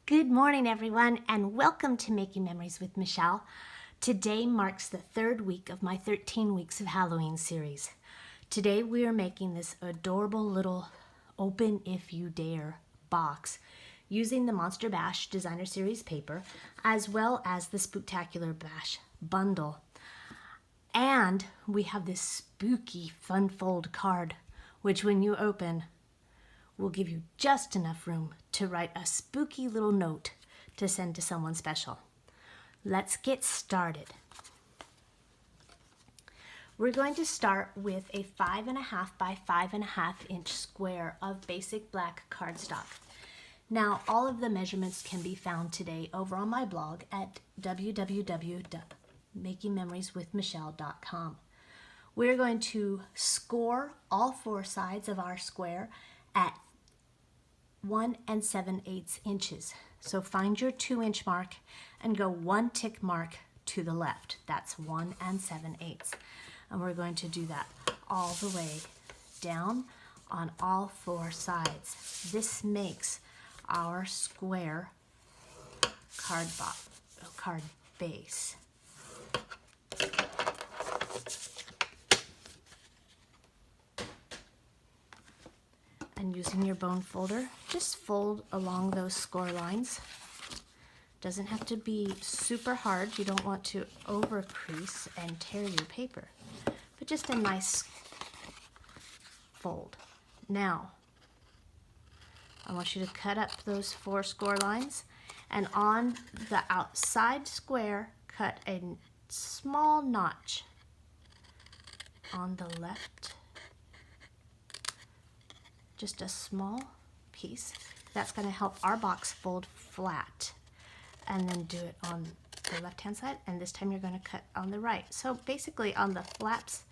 Good morning, everyone, and welcome to Making Memories with Michelle. Today marks the third week of my 13 Weeks of Halloween series. Today we are making this adorable little Open If You Dare box using the Monster Bash Designer Series paper as well as the Spooktacular Bash Bundle. And we have this spooky fun fold card, which when you open will give you just enough room to write a spooky little note to send to someone special. Let's get started. We're going to start with a 5.5 by 5.5 inch square of basic black cardstock. Now, all of the measurements can be found today over on my blog at www.makingmemorieswithmichelle.com. We're going to score all four sides of our square at 1 7/8 inches. So find your 2-inch mark and go 1 tick mark to the left. That's 1 7/8. And we're going to do that all the way down on all four sides. This makes our square card base. And using your bone folder, just fold along those score lines. Doesn't have to be super hard. You don't want to over crease and tear your paper, but just a nice fold. Now, I want you to cut up those 4 score lines, and on the outside square, cut a small notch on the left. Just a small piece. That's going to help our box fold flat. And then do it on the left-hand side, and this time you're going to cut on the right. So basically on the flaps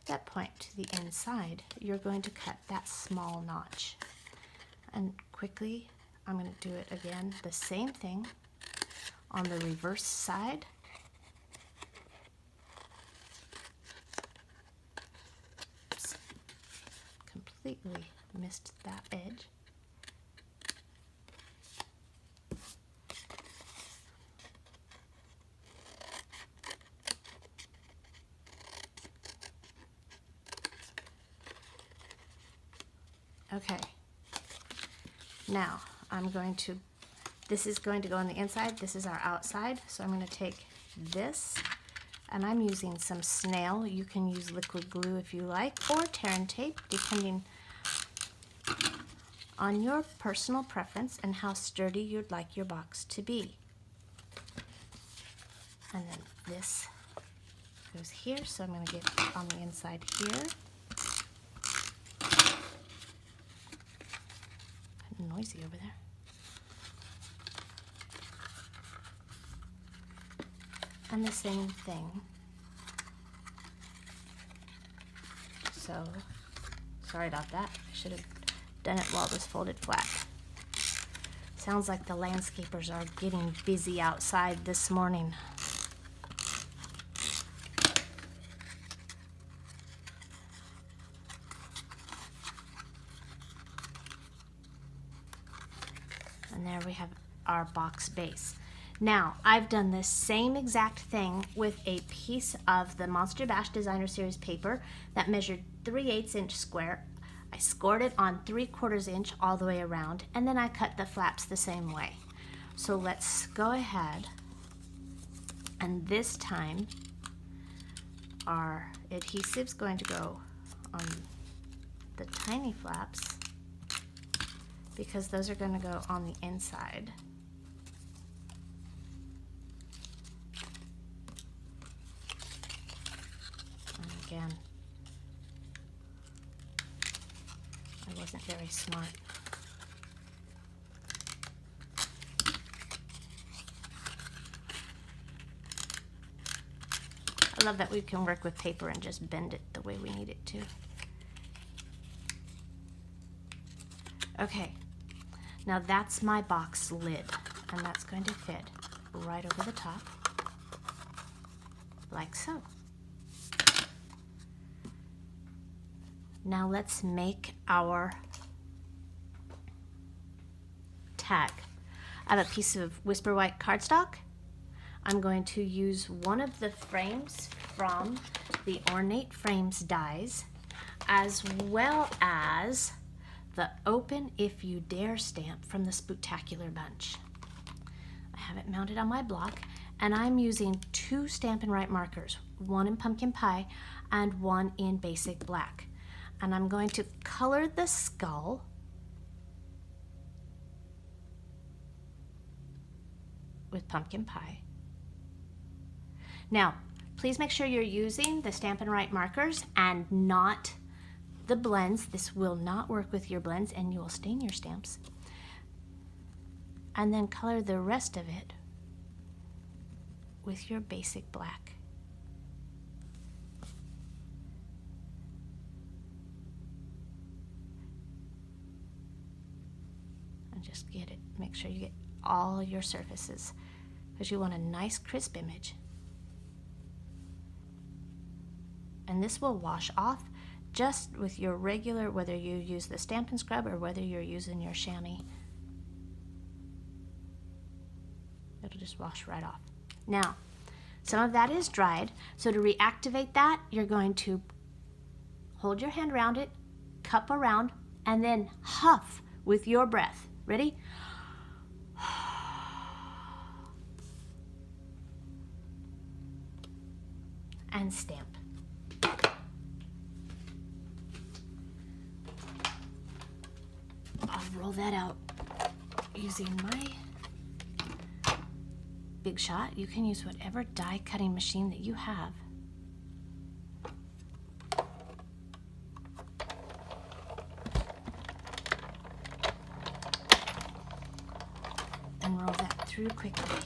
that point to the inside, you're going to cut that small notch. And quickly, I'm going to do it again, the same thing on the reverse side. Oops. Completely missed that edge. Okay, now this is going to go on the inside, this is our outside, so I'm going to take this, and I'm using some snail. You can use liquid glue if you like, or tear and tape, depending on your personal preference and how sturdy you'd like your box to be. And then this goes here, so I'm going to get on the inside here. Noisy over there. And the same thing. So, sorry about that. I should have done it while it was folded flat. Sounds like the landscapers are getting busy outside this morning. And there we have our box base. Now, I've done the same exact thing with a piece of the Monster Bash Designer Series paper that measured 3/8 inch square. I scored it on 3/4 inch all the way around, and then I cut the flaps the same way. So let's go ahead, and this time our adhesive's going to go on the tiny flaps, because those are going to go on the inside. And again, I wasn't very smart. I love that we can work with paper and just bend it the way we need it to. Okay. Now that's my box lid, and that's going to fit right over the top, like so. Now let's make our tag. I have a piece of Whisper White cardstock. I'm going to use one of the frames from the Ornate Frames dies, as well as the Open If You Dare stamp from the Spooktacular bunch. I have it mounted on my block, and I'm using 2 Stampin' Write markers, one in Pumpkin Pie and one in Basic Black. And I'm going to color the skull with Pumpkin Pie. Now, please make sure you're using the Stampin' Write markers and not the blends. This will not work with your blends and you will stain your stamps. And then color the rest of it with your Basic Black. And just get it, make sure you get all your surfaces because you want a nice crisp image. And this will wash off just with your regular, whether you use the Stampin' Scrub or whether you're using your chamois. It'll just wash right off. Now, some of that is dried, so to reactivate that, you're going to hold your hand around it, cup around, and then huff with your breath. Ready? And stamp. I'll roll that out using my Big Shot. You can use whatever die cutting machine that you have. And roll that through quickly.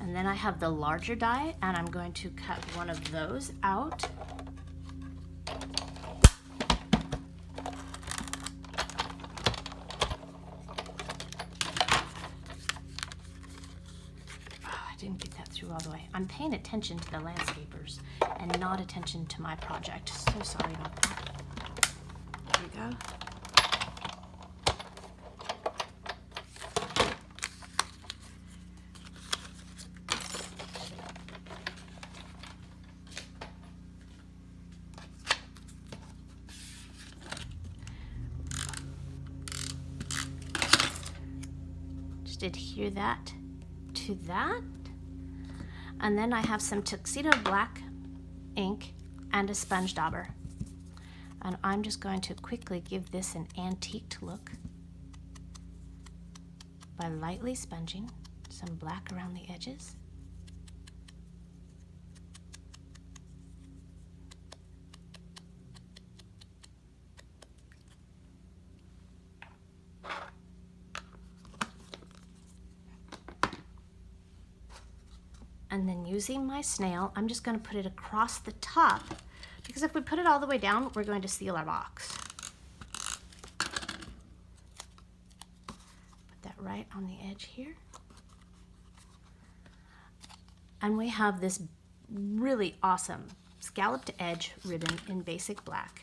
And then I have the larger die, and I'm going to cut one of those out. Oh, I didn't get that through all the way. I'm paying attention to the landscapers and not attention to my project. So sorry about that. There we go. Adhere that to that, and then I have some Tuxedo Black ink and a sponge dauber, and I'm just going to quickly give this an antiqued look by lightly sponging some black around the edges. And then using my snail, I'm just going to put it across the top, because if we put it all the way down, we're going to seal our box. Put that right on the edge here. And we have this really awesome scalloped edge ribbon in Basic Black.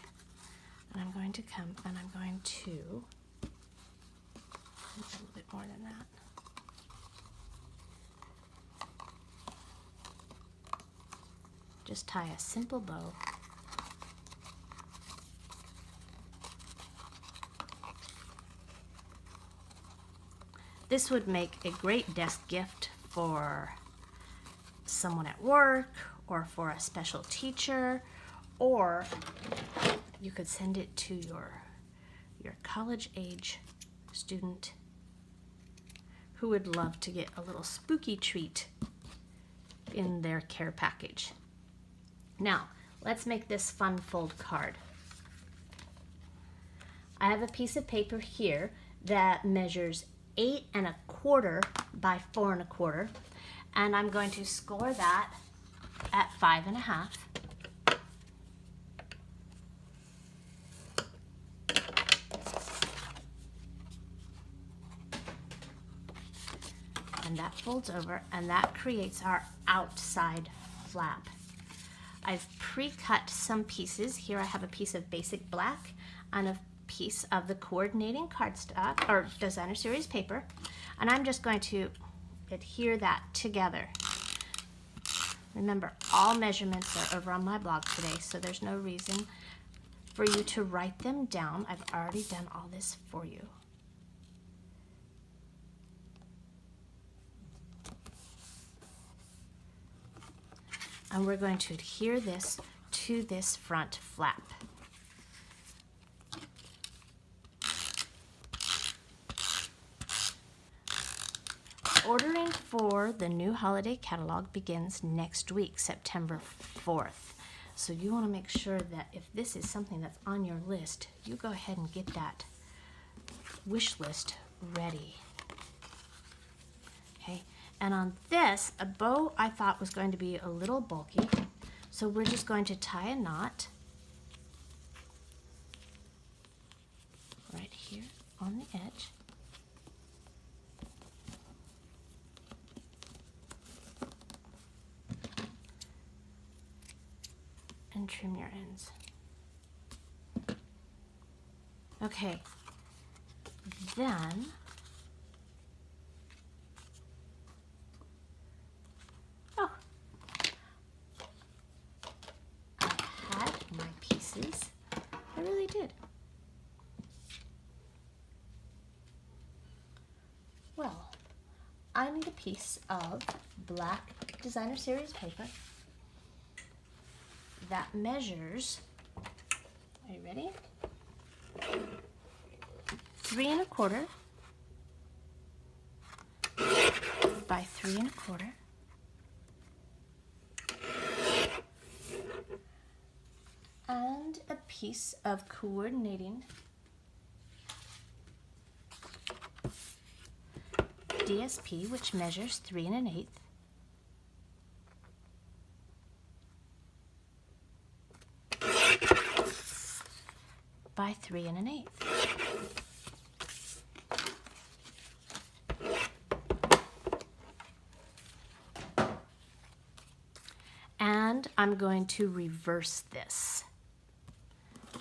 And I'm going to come and I'm going to a little bit more than that. Just tie a simple bow. This would make a great desk gift for someone at work or for a special teacher, or you could send it to your college age student who would love to get a little spooky treat in their care package. Now, let's make this fun fold card. I have a piece of paper here that measures 8 1/4 by 4 1/4, and I'm going to score that at 5 1/2. and that folds over, and that creates our outside flap. I've pre-cut some pieces. Here I have a piece of basic black and a piece of the coordinating cardstock or designer series paper, and I'm just going to adhere that together. Remember, all measurements are over on my blog today, so there's no reason for you to write them down. I've already done all this for you. And we're going to adhere this to this front flap. Ordering for the new holiday catalog begins next week, September 4th. So you want to make sure that if this is something that's on your list, you go ahead and get that wish list ready. Okay, and on this, a bow I thought was going to be a little bulky, so we're just going to tie a knot right here on the edge. And trim your ends. Okay, then I had my pieces. I really did. Well, I need a piece of black designer series paper that measures, are you ready? 3 1/4 by 3 1/4. And a piece of coordinating DSP, which measures 3 1/8. By 3 1/8. And I'm going to reverse this.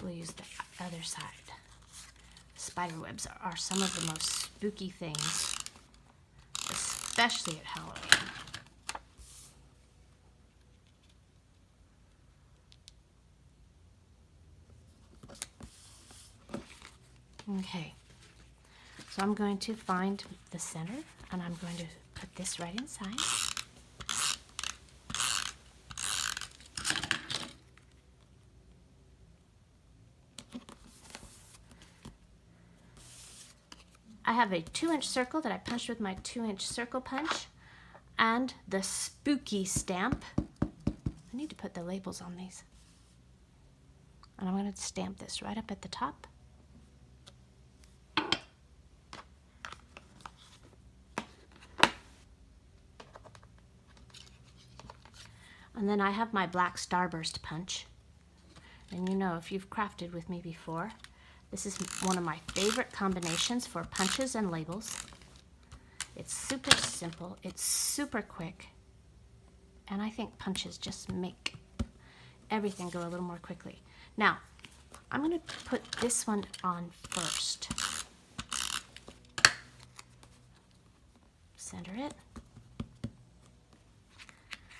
We'll use the other side. Spider webs are some of the most spooky things, especially at Halloween. Okay, so I'm going to find the center, and I'm going to put this right inside. I have a 2-inch circle that I punched with my 2-inch circle punch, and the spooky stamp. I need to put the labels on these. And I'm going to stamp this right up at the top. And then I have my black starburst punch. And you know, if you've crafted with me before, this is one of my favorite combinations for punches and labels. It's super simple, it's super quick, and I think punches just make everything go a little more quickly. Now, I'm going to put this one on first. Center it.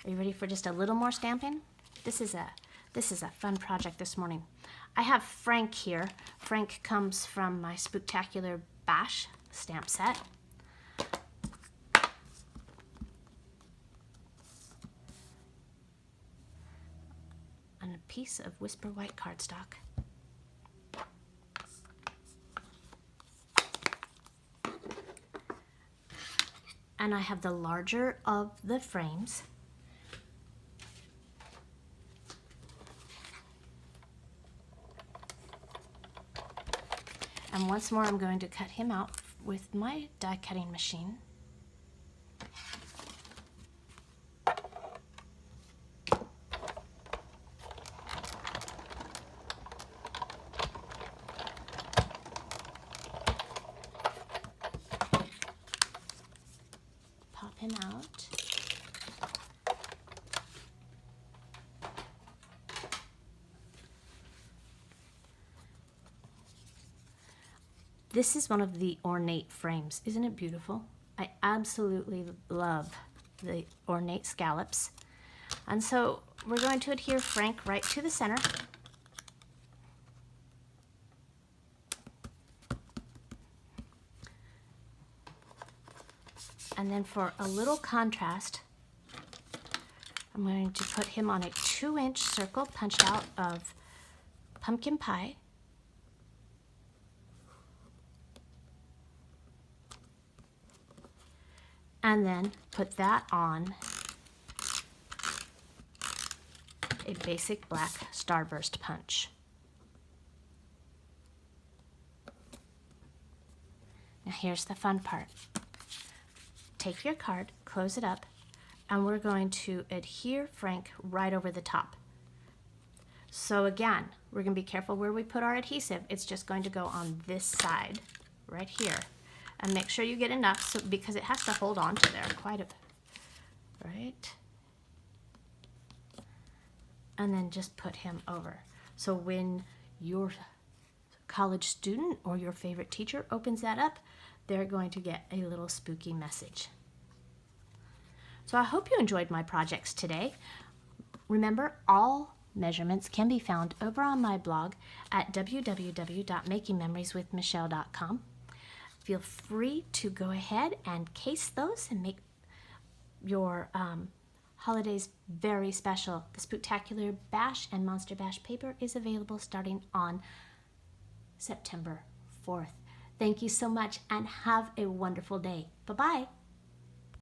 Are you ready for just a little more stamping? This is a fun project this morning. I have Frank here. Frank comes from my Spooktacular Bash stamp set. And a piece of Whisper White cardstock. And I have the larger of the frames. And once more, I'm going to cut him out with my die cutting machine. him out. This is one of the ornate frames. Isn't it beautiful? I absolutely love the ornate scallops. And so we're going to adhere Frank right to the center. And then for a little contrast, I'm going to put him on a 2-inch circle punched out of pumpkin pie. And then put that on a basic black starburst punch. Now here's the fun part. Take your card, close it up, and we're going to adhere Frank right over the top. So again, we're going to be careful where we put our adhesive. It's just going to go on this side, right here. And make sure you get enough, so because it has to hold on to there quite a bit, right? And then just put him over. So when your college student or your favorite teacher opens that up, they're going to get a little spooky message. So I hope you enjoyed my projects today. Remember, all measurements can be found over on my blog at www.makingmemorieswithmichelle.com. Feel free to go ahead and case those and make your holidays very special. The Spooktacular Bash and Monster Bash paper is available starting on September 4th. Thank you so much and have a wonderful day. Bye-bye.